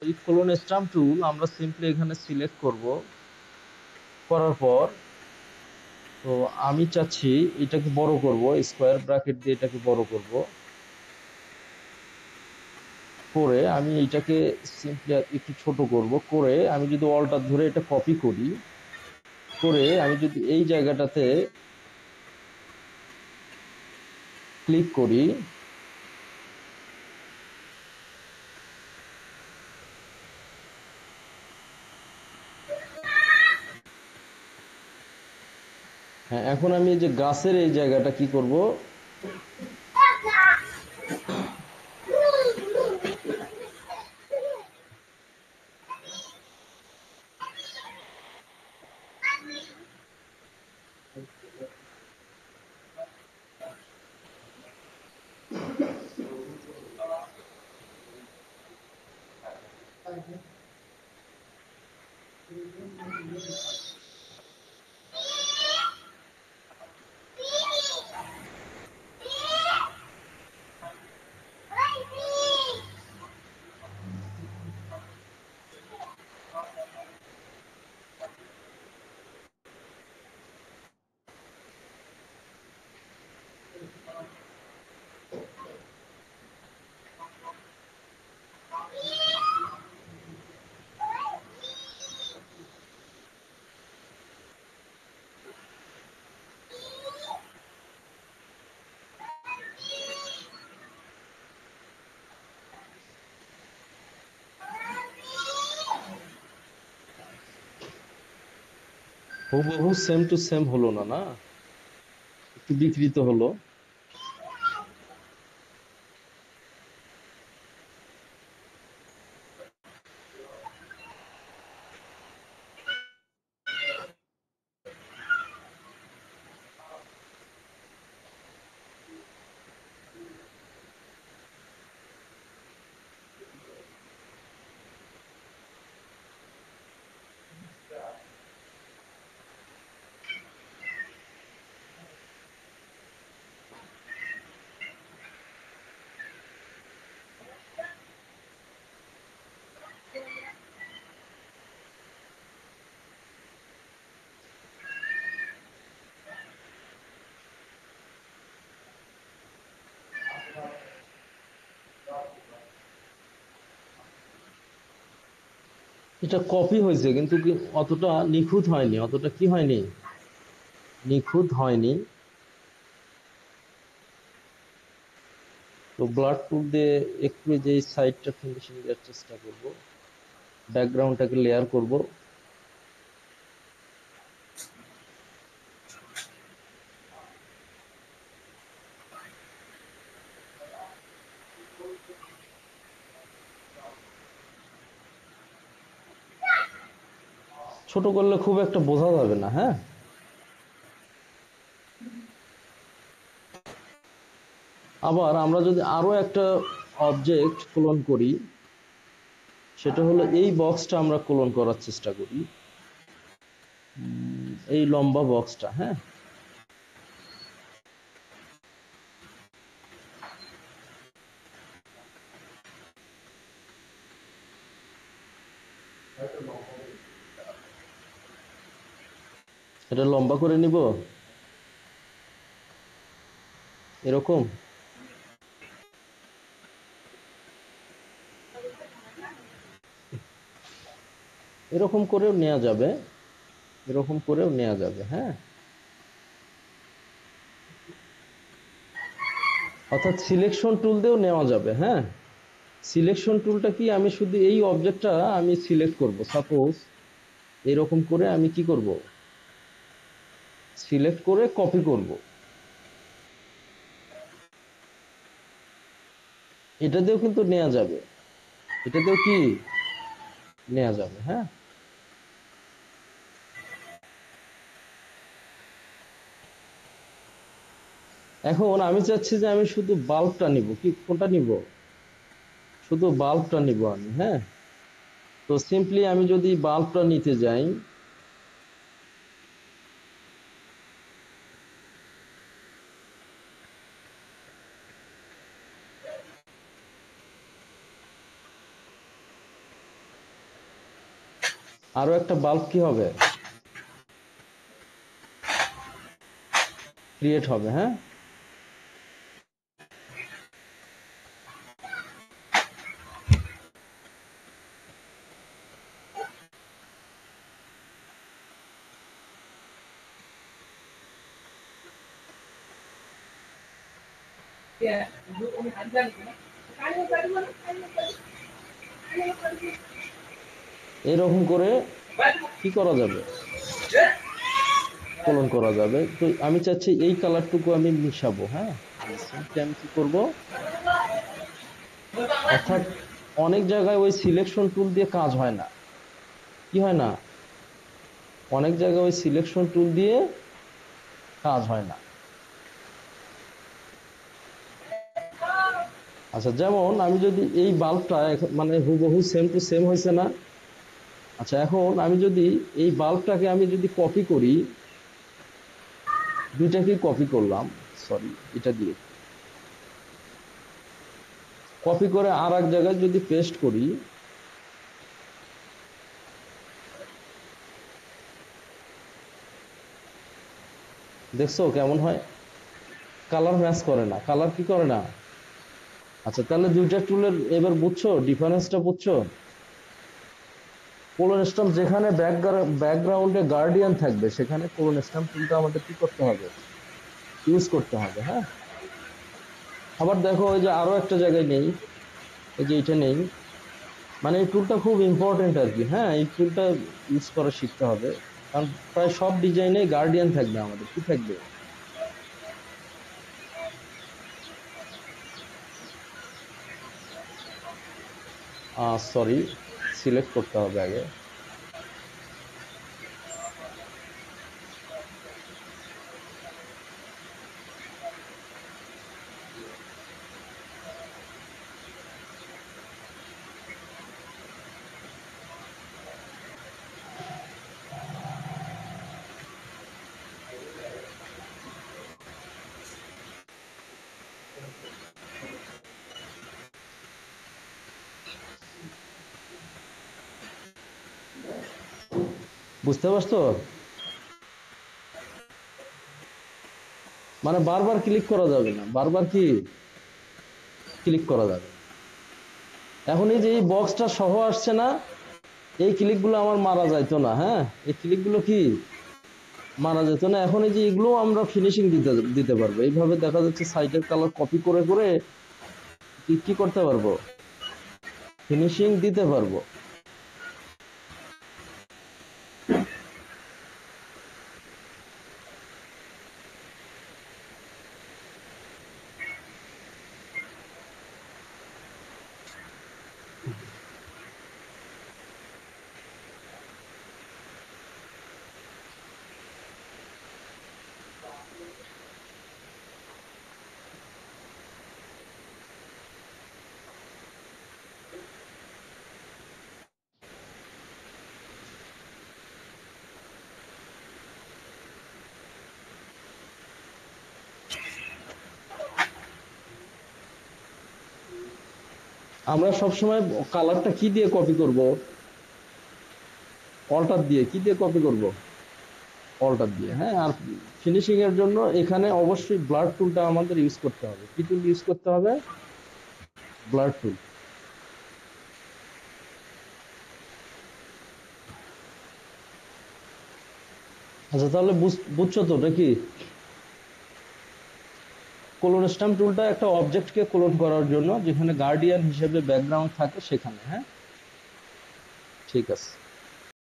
এই clone stump টুল আমরা simply এখানে সিলেক্ট করব। করার পর তো আমি চাচ্ছি এটাকে বড় করব, স্কোয়ার ব্র্যাকেট দিয়ে এটাকে বড় করব। করে আমি এটাকে সিম্পলি একটু ছোট করব। করে আমি যদি অল্টার ধরে এটা কপি করি, করে আমি যদি এই জায়গাটাতে ক্লিক করি, হ্যাঁ, এখন আমি এই যে গাছের এই জায়গাটা কি করব, হুবহু সেম টু সেম হলো না, না একটু বিকৃত হলো। এটা কপি হয়েছে কিন্তু অতটা নিখুঁত হয়নি, অতটা কি হয়নি, নিখুঁত হয়নি। তো ব্লাড টুল দিয়ে একটু যে সাইডটা ফিনিশিং দেওয়ার চেষ্টা করব, ব্যাকগ্রাউন্ডটাকে লেয়ার করব। ছোট করলে খুব একটা বোঝা যাবে না, হ্যাঁ। আবার আমরা যদি আরো একটা অবজেক্ট ক্লোন করি, সেটা হলো এই বক্সটা আমরা ক্লোন করার চেষ্টা করি, এই লম্বা বক্সটা, হ্যাঁ। এটা লম্বা করে নিব এরকম, এরকম করেও নেওয়া যাবে, এরকম করেও নেওয়া যাবে, হ্যাঁ। অর্থাৎ সিলেকশন টুল দিয়েও নেওয়া যাবে, হ্যাঁ। সিলেকশন টুলটা কি, আমি শুধু এই অবজেক্টটা আমি সিলেক্ট করব, সাপোজ এরকম করে আমি কি করব, সিলেক্ট করে কপি করব। এটা দিয়েও কিন্তু নেওয়া যাবে, এটা দিয়েও কি নেওয়া যাবে, হ্যাঁ। এখন আমি চাচ্ছি যে আমি শুধু বাল্বটা নিব, কি কোনটা নিব, শুধু বাল্বটা নিব আমি, হ্যাঁ। তো সিম্পলি আমি যদি বাল্বটা নিতে যাই, আরো একটা বাল্ব কি হবে, ক্রিয়েট হবে। হ্যাঁ, এরকম করে কি করা যাবে, কলন করা যাবে। তো আমি চাচ্ছি এই কালারটুকু আমি মিশাবো। হ্যাঁ, সিম্পলি আমি কি করব, অর্থাৎ অনেক জায়গায় ওই সিলেকশন টুল দিয়ে কাজ হয় না। কি হয় না, অনেক জায়গায় ওই সিলেকশন টুল দিয়ে কাজ হয় না। আচ্ছা, যেমন আমি যদি এই বাল্বটা মানে হুবহু সেম টু সেম হয়েছে না। আচ্ছা, এখন আমি যদি এই বাল্বটাকে আমি যদি কপি করি, দুইটাকে কপি করলাম, সরি এটা দিয়ে কপি করে আর এক জায়গায় যদি পেস্ট করি, দেখছো কেমন হয়, কালার ম্যাচ করে না, কালার কি করে না। আচ্ছা, তাহলে দুইটা টুলের এবার বুঝছো ডিফারেন্সটা, বুঝছো। কোলন স্টাম্প যেখানে ব্যাকগ্রাউন্ডে গার্ডিয়ান থাকবে সেখানে কোলন স্টাম্প টুলটা আমাদের কি করতে হবে, ইউজ করতে হবে। হ্যাঁ, আবার দেখো ওই যে আরো একটা জায়গায় নেই, এই যে এটা নেই, মানে এই টুলটা খুব ইম্পর্টেন্ট আর কি। হ্যাঁ, এই টুলটা ইউজ করা শিখতে হবে, কারণ প্রায় সব ডিজাইনে গার্ডিয়ান থাকবে, আমাদের কি থাকবে, সরি সিলেক্ট করতে হবে আগে। বুঝতে পারছো, মানে বারবার ক্লিক করা যাবে না, বারবার কি ক্লিক করা যাবে না। এখন এই যে এই বক্সটা সহ আসছে না, এই ক্লিকগুলো আমার মারা যাইতো না। হ্যাঁ, এই ক্লিকগুলো কি মারা যেত না। এখন এই যে এগুলো আমরা ফিনিশিং দিতে দিতে পারবো, এইভাবে দেখা যাচ্ছে সাইটের কালার কপি করে করে কি কি করতে পারবো, ফিনিশিং দিতে পারবো। আমরা সবসময় কালারটা কি দিয়ে কপি করব, অল্টার দিয়ে, কি দিয়ে কপি করব, অল্টার দিয়ে। হ্যাঁ, আর ফিনিশিং এর জন্য এখানে অবশ্যই ব্লার টুলটা আমাদের ইউজ করতে হবে। কি টুল ইউজ করতে হবে, ব্লার টুল। আচ্ছা, তাহলে বুঝছো তো নাকি, কোলন স্ট্যাম্প টুলটা একটা অবজেক্টকে কোলন করার জন্য, যেখানে গার্ডিয়ান হিসেবে ব্যাকগ্রাউন্ড থাকে সেখানে। হ্যাঁ, ঠিক আছে।